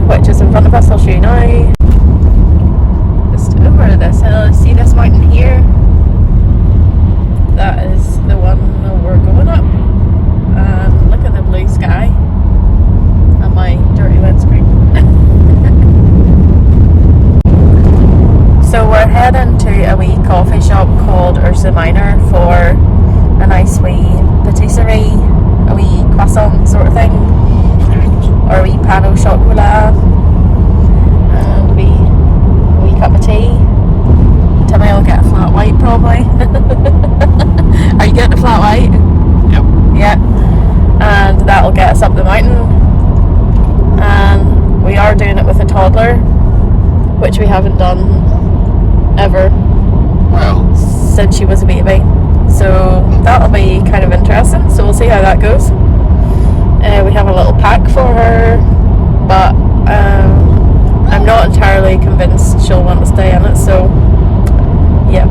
which is in front of us. I'll show you now. Just over this hill, see this mountain here? That is the one we're going up. And look at the blue sky and my dirty windscreen. So we're heading to a wee coffee shop called Ursa Minor for a nice wee patisserie, a wee croissant sort of thing, or a wee pan au chocolat, and a wee cup of tea. Timmy will get a flat white probably. Are you getting a flat white? Yep. Yeah. And that'll get us up the mountain. And we are doing it with a toddler, which we haven't done ever. Well, Since she was a baby. So that'll be kind of interesting. So we'll see how that goes. We have a little pack for her, but I'm not entirely convinced she'll want to stay in it. So, yep.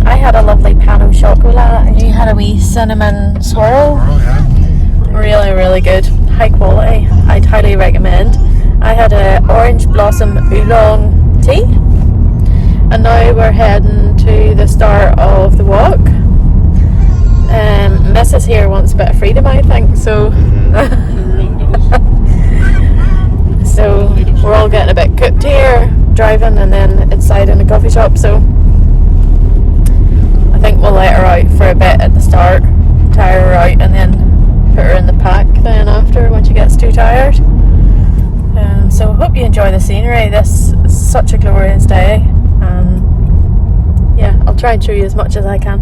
I had a lovely pan au chocolat and you had a wee cinnamon swirl. Really, really good. High quality. I'd highly recommend. I had a orange blossom oolong tea. And now we're heading to the start of the walk. Mrs. here wants a bit of freedom, I think, so so we're all getting a bit cooked here, driving and then inside in a coffee shop, so I think we'll let her out for a bit at the start, tire her out, and then put her in the pack then after when she gets too tired. So I hope you enjoy the scenery. This is such a glorious day. Yeah, I'll try and show you as much as I can.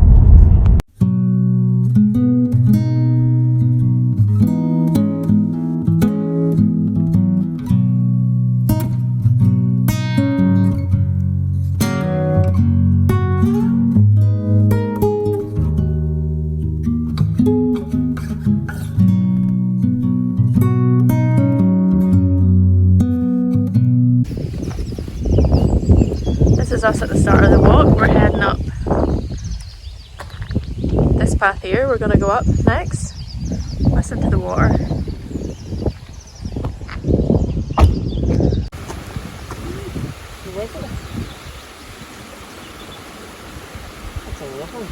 This is us at the start of the walk. We're heading up this path here. We're going to go up next. Listen to the water. That's a ripple.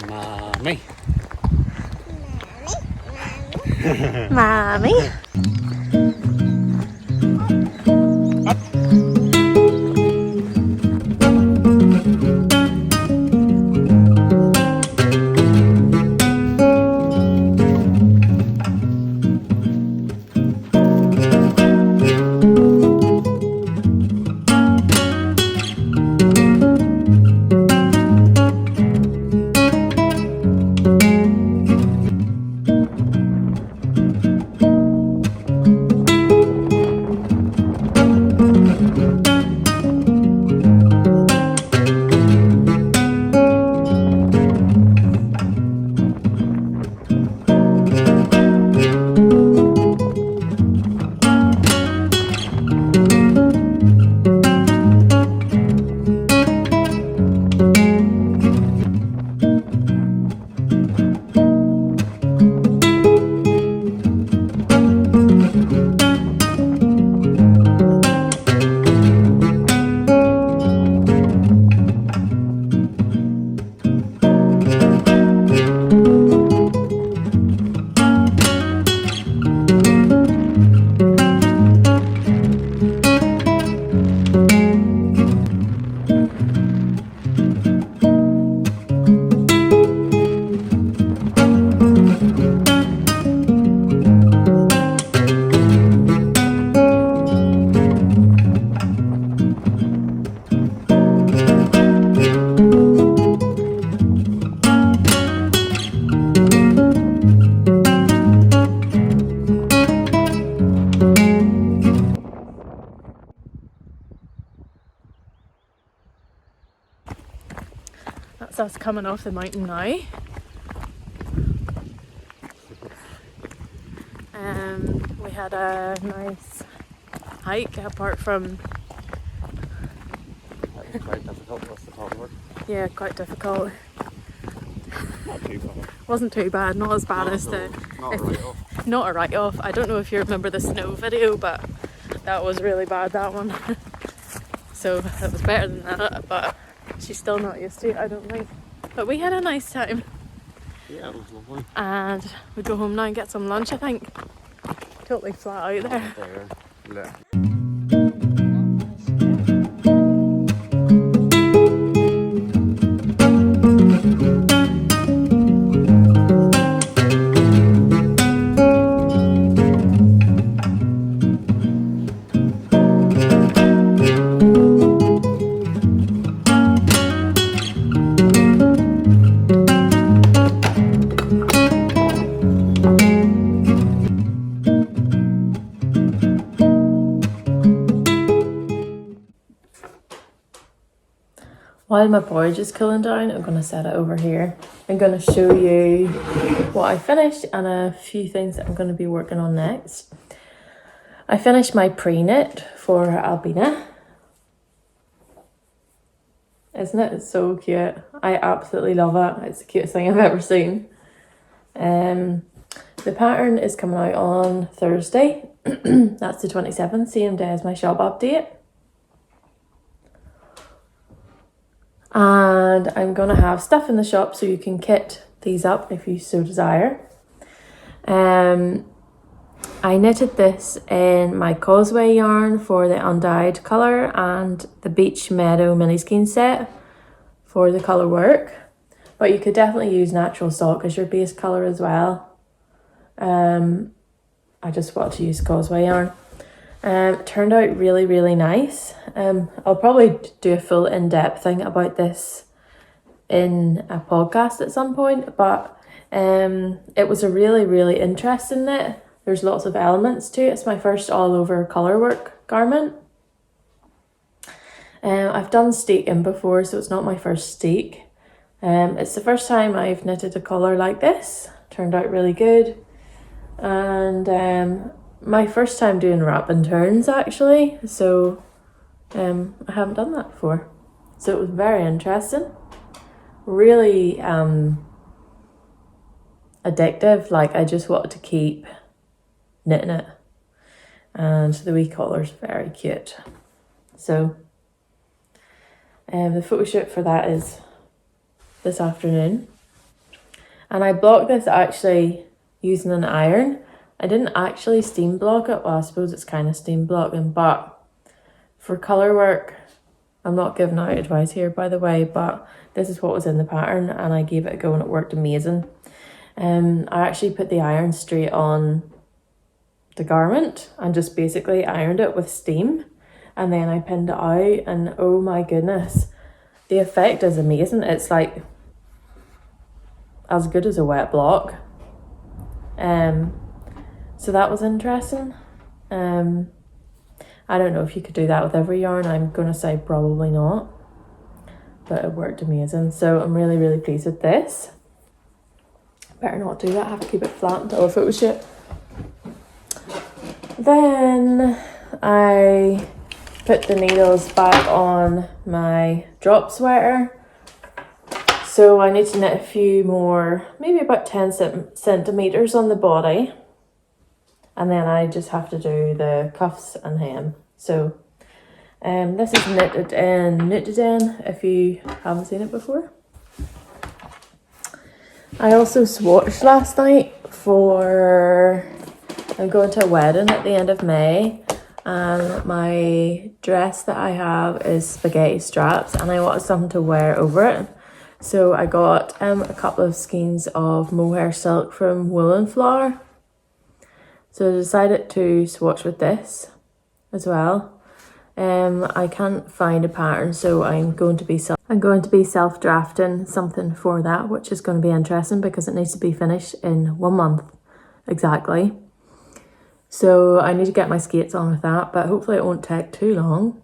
Mommy. Mommy. That's us coming off the mountain now. We had a nice hike apart from... That was quite difficult with the toddler. Yeah, quite difficult. Not too bad. Wasn't too bad, not as bad as the... Not a write-off. Not a write-off. I don't know if you remember the snow video, but that was really bad, that one. So it was better than that, but she's still not used to it, I don't think. But we had a nice time. Yeah, it was lovely. And we go home now and get some lunch, I think. Totally flat out there. Yeah. While my porridge is cooling down, I'm going to set it over here. I'm going to show you what I finished and a few things that I'm going to be working on next. I finished my pre-knit for Ailbiona. Isn't it? It's so cute. I absolutely love it. It's the cutest thing I've ever seen. The pattern is coming out on Thursday. That's the 27th, same day as my shop update. And I'm going to have stuff in the shop so you can kit these up if you so desire. I knitted this in my Causeway yarn for the undyed colour and the Beach Meadow mini skein set for the colour work. But you could definitely use natural stock as your base colour as well. I just wanted to use Causeway yarn. It turned out really, really nice. I'll probably do a full in-depth thing about this in a podcast at some point, but it was a really, really interesting knit. There's lots of elements to it. It's my first all-over colour work garment. I've done steeking before, so it's not my first steek. It's the first time I've knitted a colour like this. Turned out really good. And my first time doing wrap and turns actually, so I haven't done that before, so it was very interesting, really addictive. Like, I just wanted to keep knitting it, and the wee collar's very cute. So the photo shoot for that is this afternoon, and I blocked this actually using an iron. I didn't actually steam block it. Well, I suppose it's kind of steam blocking, but for colour work, I'm not giving out advice here, by the way, but this is what was in the pattern and I gave it a go and it worked amazing. I actually put the iron straight on the garment and just basically ironed it with steam, and then I pinned it out, and oh my goodness, the effect is amazing. It's like as good as a wet block. So that was interesting. I don't know if you could do that with every yarn. I'm going to say probably not. But it worked amazing. So I'm really, really pleased with this. Better not do that. I have to keep it flat until a photo shoot. Then I put the needles back on my Dropp sweater. So I need to knit a few more, maybe about 10 centimetres on the body. And then I just have to do the cuffs and hem. So this is knitted in Nutiden, if you haven't seen it before. I also swatched last night for, I'm going to a wedding at the end of May. And my dress that I have is spaghetti straps, and I wanted something to wear over it. So I got a couple of skeins of mohair silk from WoollyMammothEmma. So I decided to swatch with this as well. I can't find a pattern, so I'm going to be self-drafting something for that, which is going to be interesting because it needs to be finished in 1 month exactly. So I need to get my skates on with that, but hopefully it won't take too long.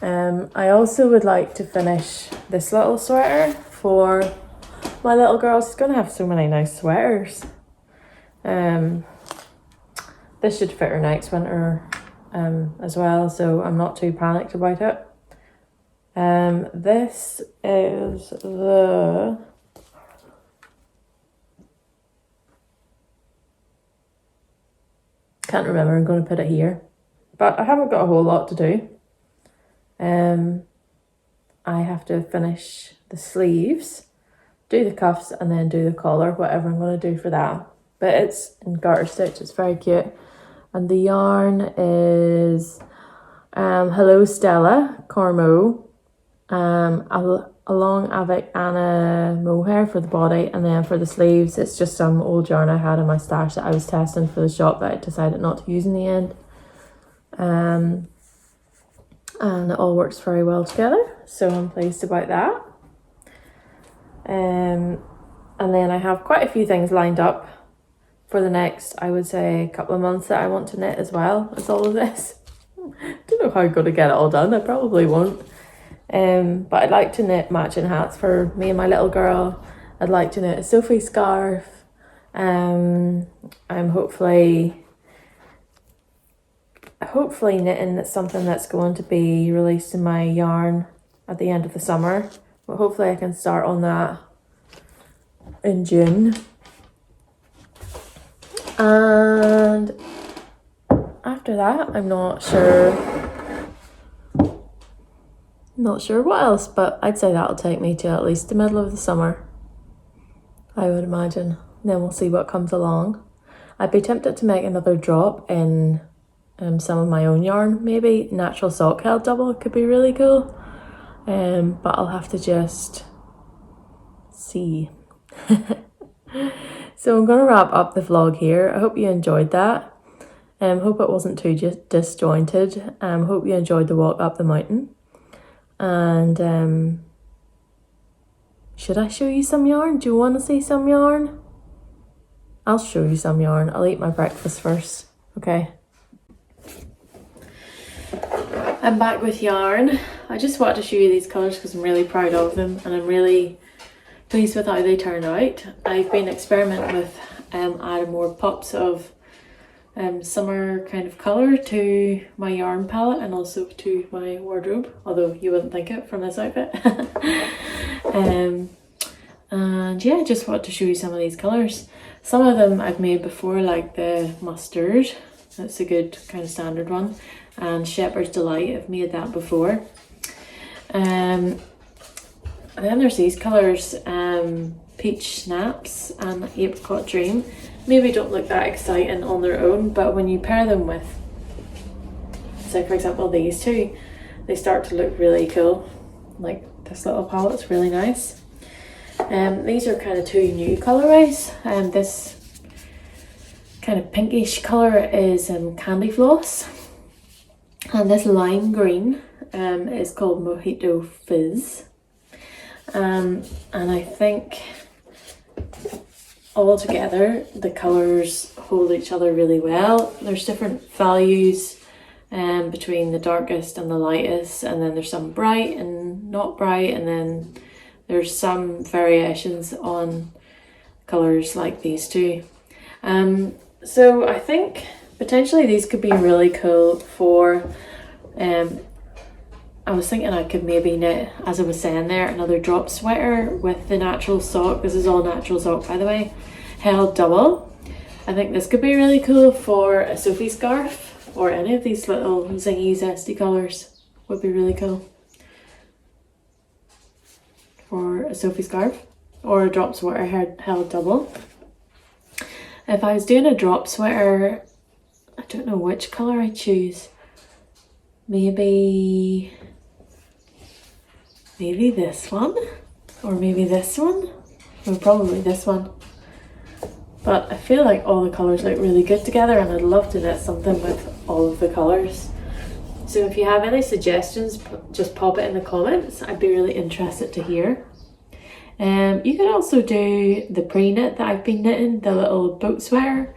I also would like to finish this little sweater for my little girl. She's gonna have so many nice sweaters. This should fit her next winter as well, so I'm not too panicked about it. This is the can't remember, I'm going to put it here, but I haven't got a whole lot to do. I have to finish the sleeves, do the cuffs, and then do the collar, whatever I'm going to do for that. But it's in garter stitch, it's very cute. And the yarn is Hello Stella Cormo, along avec Anna mohair for the body, and then for the sleeves it's just some old yarn I had in my stash that I was testing for the shop that I decided not to use in the end. And it all works very well together, so I'm pleased about that. And then I have quite a few things lined up for the next, I would say, couple of months that I want to knit as well as all of this. Don't know how I'm going to get it all done, I probably won't. But I'd like to knit matching hats for me and my little girl. I'd like to knit a Sophie scarf. I'm hopefully knitting something that's going to be released in my yarn at the end of the summer. But hopefully I can start on that in June. And after that, I'm not sure what else, but I'd say that'll take me to at least the middle of the summer, I would imagine. Then we'll see what comes along. I'd be tempted to make another drop in some of my own yarn, maybe. Natural sock held double could be really cool, but I'll have to just see. So I'm going to wrap up the vlog here. I hope you enjoyed that. Hope it wasn't too disjointed. Hope you enjoyed the walk up the mountain. And should I show you some yarn? Do you want to see some yarn? I'll show you some yarn. I'll eat my breakfast first. Okay. I'm back with yarn. I just wanted to show you these colours because I'm really proud of them and I'm really pleased with how they turned out. I've been experimenting with adding more pops of summer kind of colour to my yarn palette and also to my wardrobe, although you wouldn't think it from this outfit. And yeah, just wanted to show you some of these colours. Some of them I've made before, like the mustard, that's a good kind of standard one, and Shepherd's Delight, I've made that before. And then there's these colours, Peach Snaps and Apricot Dream. Maybe don't look that exciting on their own, but when you pair them with, say for example these two, they start to look really cool. Like this little palette's really nice. These are kind of two new colourways. This kind of pinkish colour is Candy Floss, and this lime green is called Mojito Fizz. And I think all together the colours hold each other really well. There's different values between the darkest and the lightest, and then there's some bright and not bright, and then there's some variations on colours like these two. So I think potentially these could be really cool for I was thinking I could maybe knit, as I was saying there, another drop sweater with the natural sock. This is all natural sock, by the way, held double. I think this could be really cool for a Sophie scarf, or any of these little zingy zesty colours would be really cool for a Sophie scarf or a drop sweater held double. If I was doing a drop sweater, I don't know which colour I'd choose. Maybe this one, or maybe this one, or probably this one. But I feel like all the colours look really good together, and I'd love to knit something with all of the colours. So if you have any suggestions, just pop it in the comments. I'd be really interested to hear. You could also do the pre-knit that I've been knitting, the little boat sweater.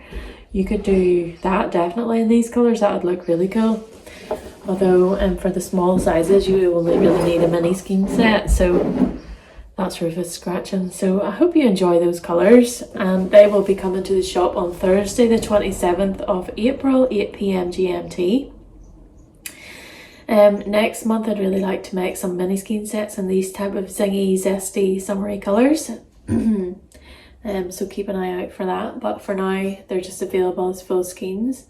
You could do that definitely in these colours. That would look really cool. Although for the small sizes you only really need a mini Skein set, so That's Rufus scratching. So I hope you enjoy those colours, and they will be coming to the shop on Thursday the 27th of April, 8 p.m. GMT. Next month I'd really like to make some mini skein sets in these type of zingy, zesty, summery colours. So keep an eye out for that, but for now they're just available as full skeins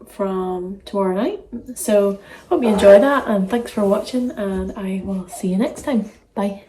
from tomorrow night. So hope you enjoy that, and thanks for watching, and I will see you next time. Bye.